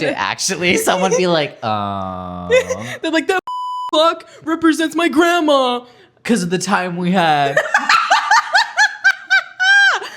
watch it actually, someone be like, They're like, that clock represents my grandma. because of the time we had.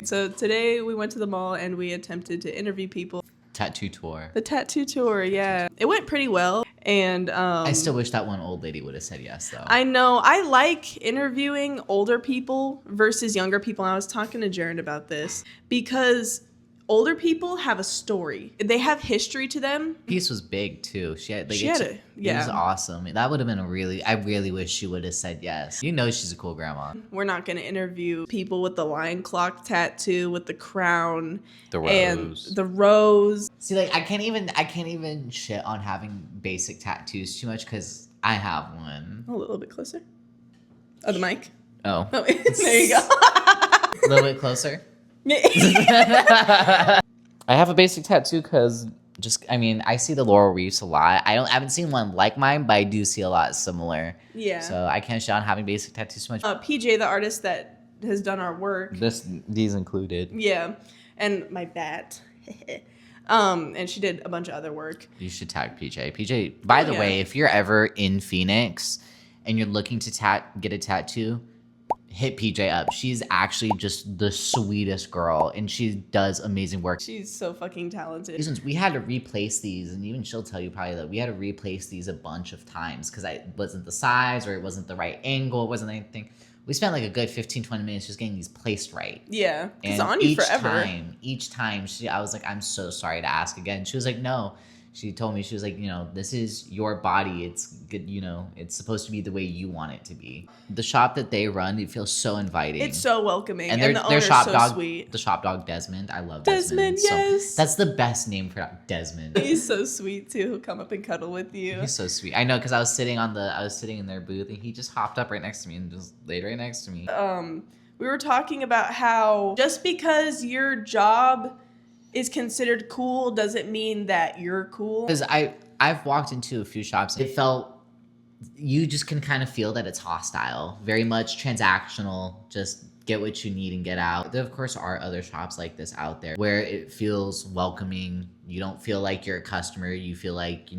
So today we went to the mall and we attempted to interview people. Tattoo tour. The tattoo tour, yeah. It went pretty well. And I still wish that one old lady would have said yes, though. I know. I like interviewing older people versus younger people. I was talking to Jared about this because older people have a story. They have history to them. Piece was big too. It was awesome. That would have been I really wish she would have said yes. You know she's a cool grandma. We're not going to interview people with the lion clock tattoo with the crown. The rose. And the rose. See, like I can't even shit on having basic tattoos too much because I have one. A little bit closer. Oh, the mic? Oh. There you go. A little bit closer. I have a basic tattoo because I see the laurel wreaths a lot. I haven't seen one like mine, but I do see a lot similar. Yeah. So I can't shit on having basic tattoos too much. PJ, the artist that has done our work. These included. Yeah. And my bat. And she did a bunch of other work. You should tag PJ. PJ, by the way, if you're ever in Phoenix and you're looking to get a tattoo, hit PJ up. She's actually just the sweetest girl and she does amazing work. She's so fucking talented. Since we had to replace these, and even she'll tell you probably that we had to replace these a bunch of times because it wasn't the size or it wasn't the right angle, it wasn't anything. We spent like a good 15-20 minutes just getting these placed right. Yeah, it's on you forever. Each time I was like, I'm so sorry to ask again. She was like, no. She told me, she was like, this is your body. It's good, it's supposed to be the way you want it to be. The shop that they run, it feels so inviting. It's so welcoming. And the owner's so sweet. The shop dog, Desmond. I love Desmond. Desmond, yes. That's the best name for Desmond. He's so sweet too. He'll come up and cuddle with you. He's so sweet. I know, because I was sitting in their booth and he just hopped up right next to me and just laid right next to me. We were talking about how just because your job is considered cool doesn't mean that you're cool. Because I've walked into a few shops and it felt, you just can kind of feel that it's hostile, very much transactional, just get what you need and get out. There of course are other shops like this out there where it feels welcoming. You don't feel like you're a customer. You feel like,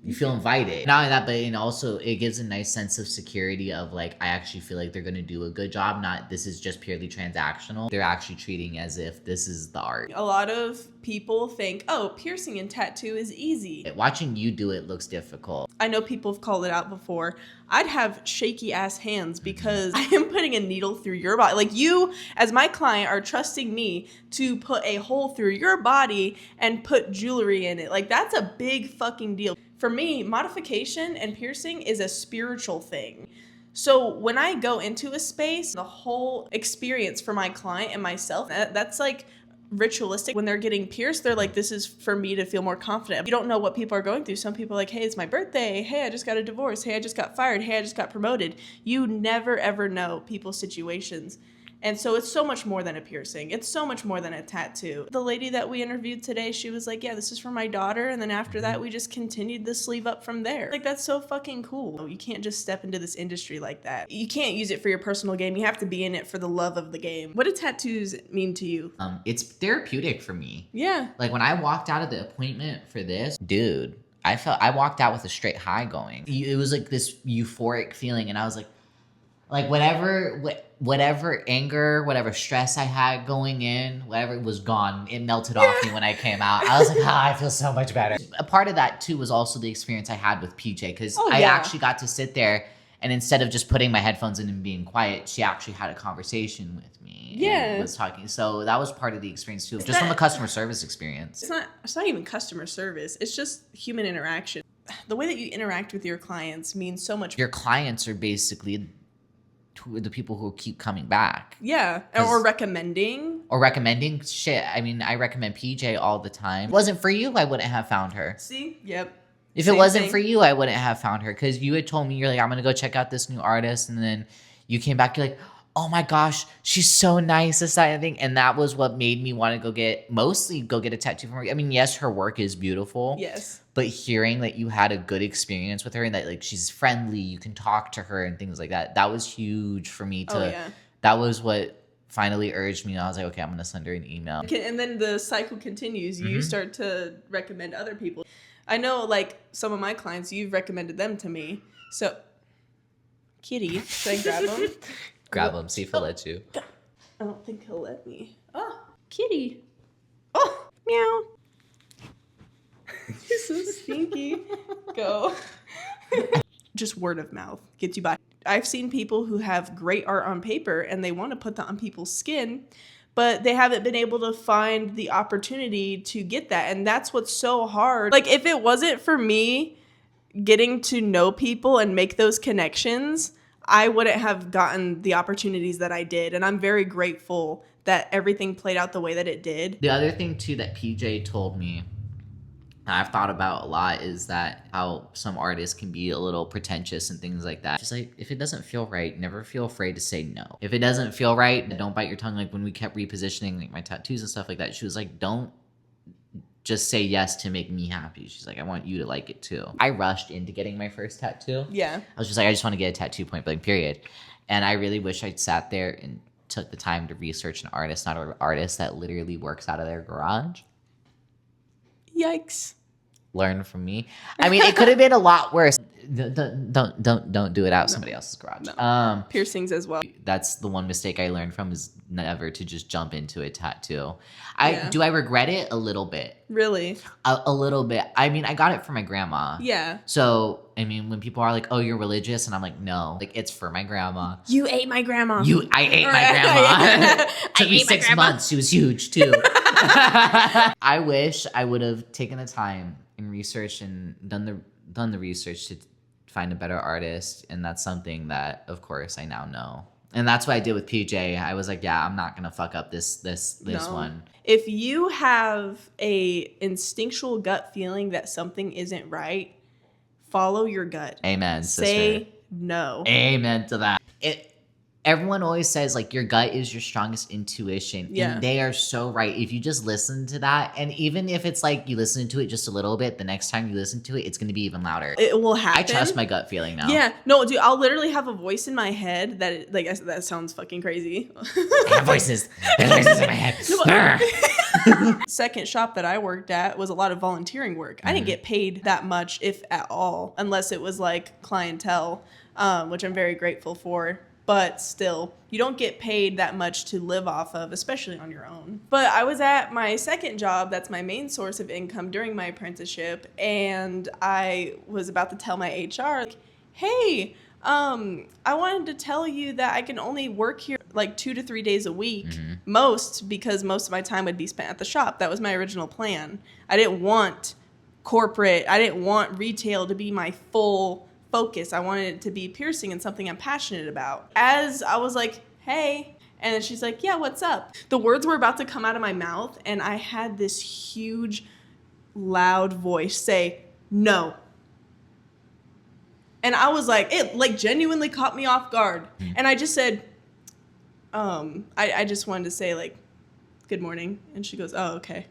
you feel invited. Not only that, but also it gives a nice sense of security of like, I actually feel like they're going to do a good job. Not this is just purely transactional. They're actually treating as if this is the art. A lot of people think, oh, piercing and tattoo is easy. Watching you do it looks difficult. I know people have called it out before. I'd have shaky ass hands because I am putting a needle through your body. Like you, as my client, are trusting me to put a hole through your body and put jewelry in it. Like that's a big fucking deal. For me, modification and piercing is a spiritual thing. So when I go into a space, the whole experience for my client and myself, that's like ritualistic. When they're getting pierced, they're like, this is for me to feel more confident. You don't know what people are going through. Some people are like, hey, it's my birthday. Hey, I just got a divorce. Hey, I just got fired. Hey, I just got promoted. You never, ever know people's situations. And so it's so much more than a piercing. It's so much more than a tattoo. The lady that we interviewed today, she was like, yeah, this is for my daughter. And then after that, we just continued the sleeve up from there. Like, that's so fucking cool. You can't just step into this industry like that. You can't use it for your personal game. You have to be in it for the love of the game. What do tattoos mean to you? It's therapeutic for me. Yeah. Like when I walked out of the appointment for this, dude, I walked out with a straight high going. It was like this euphoric feeling. And I was like whatever anger, whatever stress I had going in, whatever was gone, it melted off me when I came out. I was like, I feel so much better. A part of that too was also the experience I had with PJ, because I actually got to sit there and instead of just putting my headphones in and being quiet, she actually had a conversation with me. Yeah. And was talking. So that was part of the experience too, just from a customer service experience. It's not even customer service. It's just human interaction. The way that you interact with your clients means so much. Your clients are basically the people who keep coming back. Yeah. Or recommending. Shit. I mean, I recommend PJ all the time. If it wasn't for you, I wouldn't have found her. See? Yep. If it wasn't for you, I wouldn't have found her. Because you had told me, you're like, I'm going to go check out this new artist. And then you came back, you're like, oh my gosh, she's so nice, this, that, and thing. And that was what made me want to go get a tattoo from her. I mean, yes, her work is beautiful. Yes. But hearing that you had a good experience with her and that like she's friendly, you can talk to her and things like that, that was huge for me to, that was what finally urged me. I was like, okay, I'm gonna send her an email. And then the cycle continues. You start to recommend other people. I know, like, some of my clients, you've recommended them to me. So, kitty, should I grab him? Grab him, see if he'll let you. I don't think he'll let me. Oh, kitty. Oh, meow. He's so stinky. Go. Just word of mouth gets you by. I've seen people who have great art on paper and they want to put that on people's skin, but they haven't been able to find the opportunity to get that. And that's what's so hard. Like, if it wasn't for me getting to know people and make those connections, I wouldn't have gotten the opportunities that I did. And I'm very grateful that everything played out the way that it did. The other thing too that PJ told me, I've thought about a lot, is that how some artists can be a little pretentious and things like that. Just like, if it doesn't feel right, never feel afraid to say no. If it doesn't feel right, don't bite your tongue. Like when we kept repositioning like my tattoos and stuff like that, she was like, don't just say yes to make me happy. She's like, I want you to like it too. I rushed into getting my first tattoo. Yeah. I was just like, I just want to get a tattoo, point blank, period. And I really wish I'd sat there and took the time to research an artist, not an artist that literally works out of their garage. Yikes. Learn from me. I mean, it could have been a lot worse. Don't do it out somebody else's garage. No. Piercings as well. That's the one mistake I learned from, is never to just jump into a tattoo. Do I regret it? A little bit. Really? A little bit. I mean, I got it for my grandma. Yeah. So, I mean, when people are like, oh, you're religious, and I'm like, no, like, it's for my grandma. You ate my grandma. I ate my grandma. Took me 6 months. She was huge too. I wish I would have taken the time and researched and done the research to find a better artist, and that's something that, of course, I now know. And that's what I did with PJ. I was like, yeah, I'm not gonna fuck up this one. If you have a instinctual gut feeling that something isn't right, follow your gut. Amen, sister. Say no. Amen to that. Everyone always says, like, your gut is your strongest intuition. Yeah. And they are so right. If you just listen to that, and even if it's like you listen to it just a little bit, the next time you listen to it, it's going to be even louder. It will happen. I trust my gut feeling now. Yeah. No, dude, I'll literally have a voice in my head that, like, that sounds fucking crazy. I have voices. There's voices in my head. Second shop that I worked at was a lot of volunteering work. I didn't get paid that much, if at all, unless it was like clientele, which I'm very grateful for. But still, you don't get paid that much to live off of, especially on your own. But I was at my second job, that's my main source of income during my apprenticeship, and I was about to tell my HR, like, hey, I wanted to tell you that I can only work here like 2 to 3 days a week, because most of my time would be spent at the shop. That was my original plan. I didn't want corporate, I didn't want retail to be my full focus. I wanted it to be piercing and something I'm passionate about. As I was like, hey, and then she's like, yeah, what's up? The words were about to come out of my mouth, and I had this huge, loud voice say, no. And I was like, it like genuinely caught me off guard. And I just said, I just wanted to say, like, good morning. And she goes, oh, okay.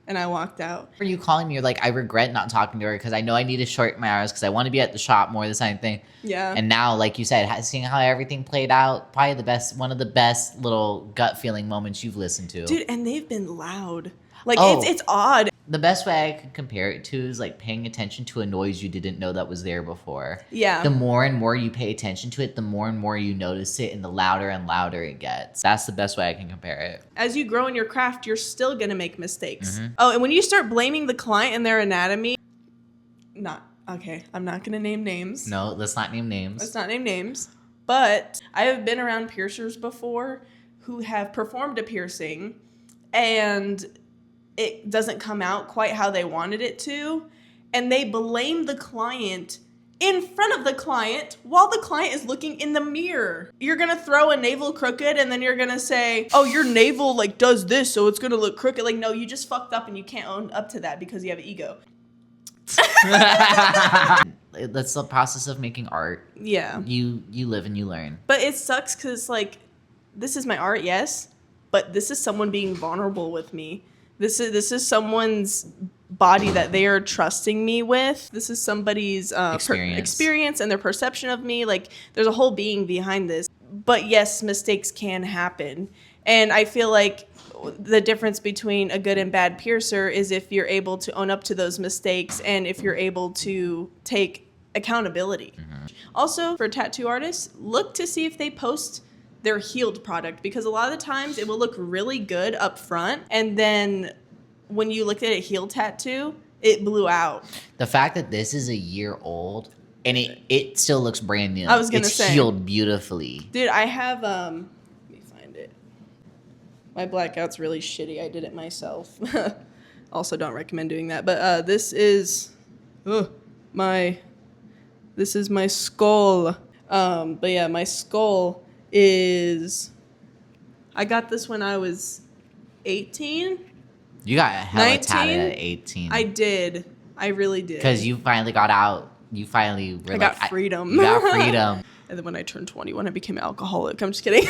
And I walked out. For you calling me, you're like, I regret not talking to her because I know I need to shorten my hours because I want to be at the shop more, this kind of thing. Yeah. And now, like you said, seeing how everything played out, probably one of the best little gut feeling moments you've listened to. Dude, and they've been loud. Like, it's odd. The best way I could compare it to is like paying attention to a noise you didn't know that was there before. Yeah. The more and more you pay attention to it, the more and more you notice it, and the louder and louder it gets. That's the best way I can compare it. As you grow in your craft, you're still going to make mistakes. Oh, and when you start blaming the client and their anatomy, I'm not going to name names. No, let's not name names. Let's not name names. But I have been around piercers before who have performed a piercing, and it doesn't come out quite how they wanted it to, and they blame the client in front of the client while the client is looking in the mirror. You're gonna throw a navel crooked, and then you're gonna say, oh, your navel like does this, so it's gonna look crooked. Like, no, you just fucked up and you can't own up to that because you have an ego. That's the process of making art. Yeah. You live and you learn. But it sucks because, like, this is my art, yes, but this is someone being vulnerable with me. This is someone's body that they are trusting me with. This is somebody's experience and their perception of me. Like, there's a whole being behind this. But yes, mistakes can happen. And I feel like the difference between a good and bad piercer is if you're able to own up to those mistakes and if you're able to take accountability. Also, for tattoo artists, look to see if they post their healed product, because a lot of the times it will look really good up front, and then when you looked at a healed tattoo, it blew out. The fact that this is a year old and it still looks brand new. I was gonna say, it's healed beautifully. Dude, I have let me find it. My blackout's really shitty. I did it myself. Also don't recommend doing that. But this is my skull. But yeah, my skull is, I got this when I was 18. You got a hella tatted 19? at 18. I did. I really did. Because you finally got out. You finally were I like, got freedom. You got freedom. And then when I turned 21, I became an alcoholic. I'm just kidding.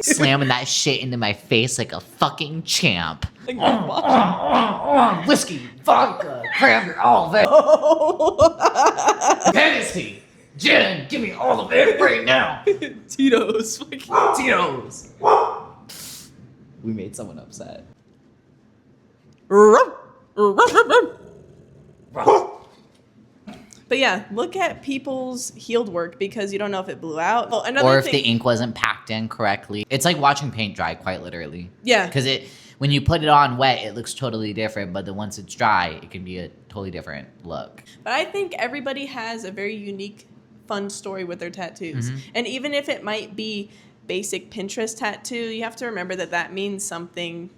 Slamming that shit into my face like a fucking champ. Like, Whiskey, vodka, cranberry, all of it. Hennessy, gin, give me all of it right now. Tito's. Tito's. We made someone upset. But yeah, look at people's healed work because you don't know if it blew out. Oh, or if the ink wasn't packed in correctly. It's like watching paint dry, quite literally. Yeah. Because when you put it on wet, it looks totally different. But then once it's dry, it can be a totally different look. But I think everybody has a very unique, fun story with their tattoos. And even if it might be basic Pinterest tattoo, you have to remember that that means something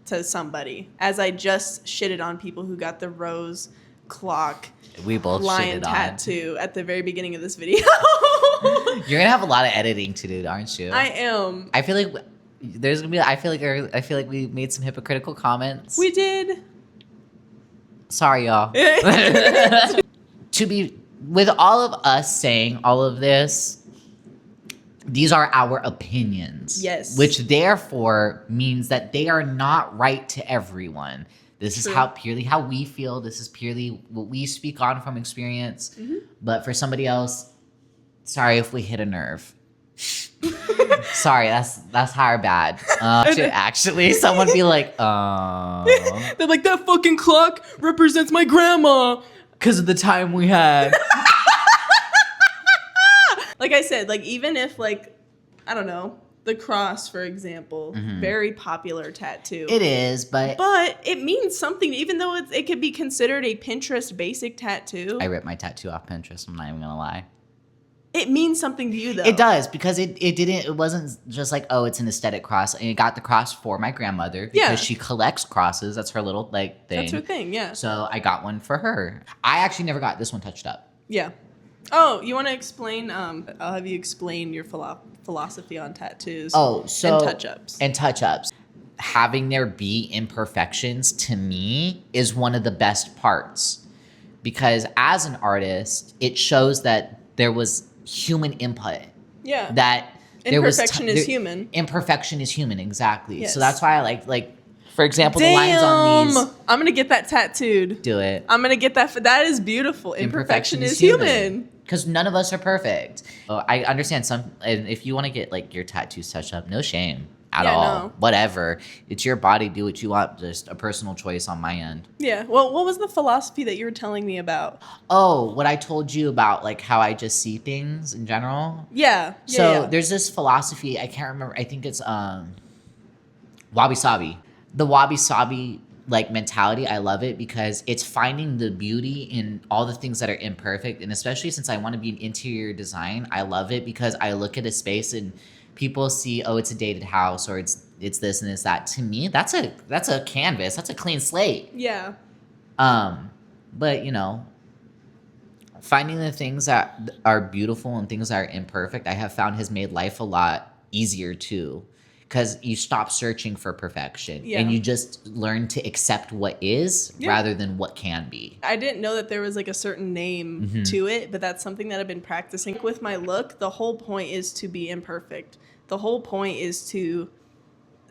to somebody. As I just shitted on people who got the rose clock we both lion shitted on tattoo at the very beginning of this video. You're gonna have a lot of editing to do, aren't you? I am. I feel like there's gonna be. I feel like we made some hypocritical comments. We did. Sorry, y'all. To be with all of us saying all of this, these are our opinions. Yes. Which therefore means that they are not right to everyone. This is purely how we feel. This is purely what we speak on from experience. But for somebody else, sorry if we hit a nerve. Sorry, that's hard bad. Actually, someone be like, They're like, that fucking clock represents my grandma. Because of the time we had. Like I said, like even if like, I don't know, the cross, for example, very popular tattoo. It is, but it means something, even though it could be considered a Pinterest basic tattoo. I ripped my tattoo off Pinterest. I'm not even gonna lie. It means something to you, though. It does, because it wasn't just like, oh, it's an aesthetic cross. And I got the cross for my grandmother because she collects crosses. That's her little like thing. That's her thing, yeah. So I got one for her. I actually never got this one touched up. Yeah. Oh, you want to explain? I'll have you explain your philosophy on tattoos. Oh, so and touch-ups. Having there be imperfections to me is one of the best parts, because as an artist, it shows that there was human input. Yeah. That imperfection is human. Imperfection is human, exactly. Yes. So that's why I like. For example, the lines on these. I'm going to get that tattooed. Do it. I'm going to get that. That is beautiful. Imperfection is human. Because none of us are perfect. I understand and if you want to get like your tattoos touched up, no shame at all. No. Whatever. It's your body. Do what you want. Just a personal choice on my end. Yeah. Well, what was the philosophy that you were telling me about? Oh, what I told you about like how I just see things in general. Yeah. So there's this philosophy. I can't remember. I think it's wabi-sabi. The wabi-sabi like mentality, I love it because it's finding the beauty in all the things that are imperfect. And especially since I want to be an interior design, I love it because I look at a space and people see, oh, it's a dated house or it's this and it's that. To me, that's a canvas. That's a clean slate. Yeah. But you know, finding the things that are beautiful and things that are imperfect, I have found has made life a lot easier too. Because you stop searching for perfection and you just learn to accept what is rather than what can be. I didn't know that there was like a certain name to it, but that's something that I've been practicing. With my look, the whole point is to be imperfect. The whole point is to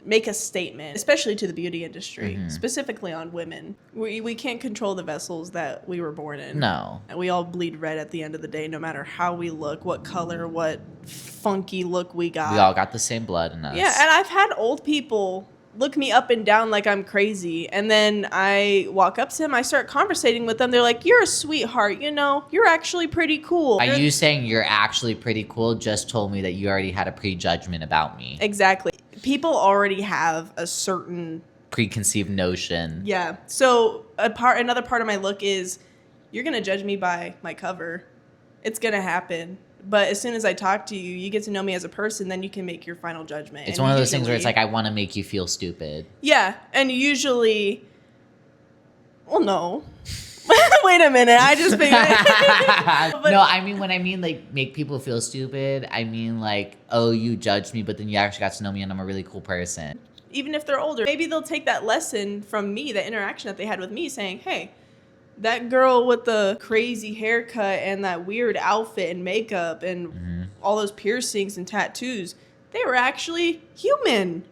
make a statement, especially to the beauty industry, specifically on women. We can't control the vessels that we were born in. No. We all bleed red at the end of the day, no matter how we look, what color, what funky look we got. We all got the same blood in us. Yeah, and I've had old people look me up and down like I'm crazy, and then I walk up to them, I start conversating with them. They're like, "You're a sweetheart, you know, you're actually pretty cool." Are you saying you're actually pretty cool just told me that you already had a prejudgment about me? Exactly. People already have a certain preconceived notion. Yeah. So another part of my look is, you're gonna judge me by my cover. It's gonna happen. But as soon as I talk to you, you get to know me as a person, then you can make your final judgment. It's one of those things where it's like, I want to make you feel stupid. Yeah. And usually, well, no. Wait a minute. I just figured No, I mean, when I mean like make people feel stupid, I mean like, oh, you judged me, but then you actually got to know me and I'm a really cool person. Even if they're older, maybe they'll take that lesson from me, that interaction that they had with me, saying, hey, that girl with the crazy haircut and that weird outfit and makeup and all those piercings and tattoos, they were actually human.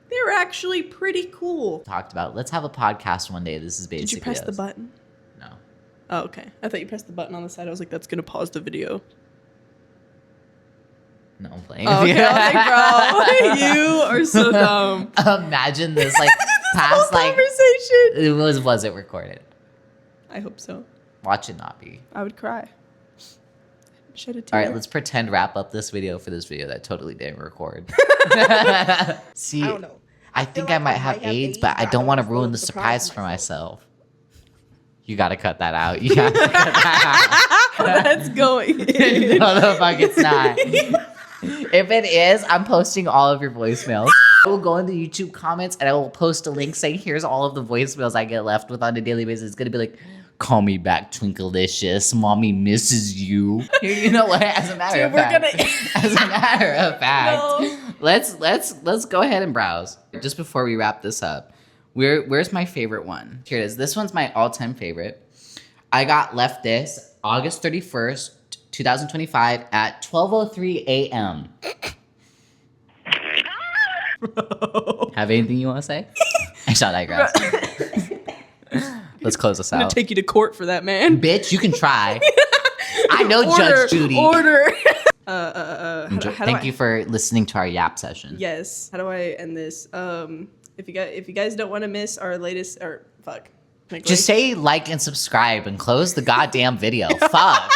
They were actually pretty cool. Talked about, let's have a podcast one day. This is basically. Did you press the button? No. Oh, okay. I thought you pressed the button on the side. I was like, that's going to pause the video. No, I'm playing. Oh, okay. I was like, bro, you are so dumb. Imagine this, like, past, like, conversation. Was it recorded? I hope so. Watch it not be. I would cry. Shed a tear. All right, let's pretend wrap up this video for this video that totally didn't record. See, I don't know. I think I might have AIDS, but I don't want to ruin the surprise for myself. You got to cut that out. You got to cut that out. That's going in. No, the fuck it's not. If it is, I'm posting all of your voicemails. I will go into YouTube comments and I will post a link saying, here's all of the voicemails I get left with on a daily basis. It's going to be like, call me back, Twinklelicious. Mommy misses you. You know what? As a matter of fact, No. let's go ahead and browse. Just before we wrap this up, where's my favorite one? Here it is. This one's my all-time favorite. I got left this August 31st, 2025 at 12:03 a.m. Have anything you want to say? I shall digress. Let's close this I'm going out. to take you to court for that, man. Bitch, you can try. I know Order, Judge Judy. Order. Thank you for listening to our yap session. Yes. How do I end this? If you guys don't want to miss our latest, or fuck. Just say like and subscribe and close the goddamn video. Fuck.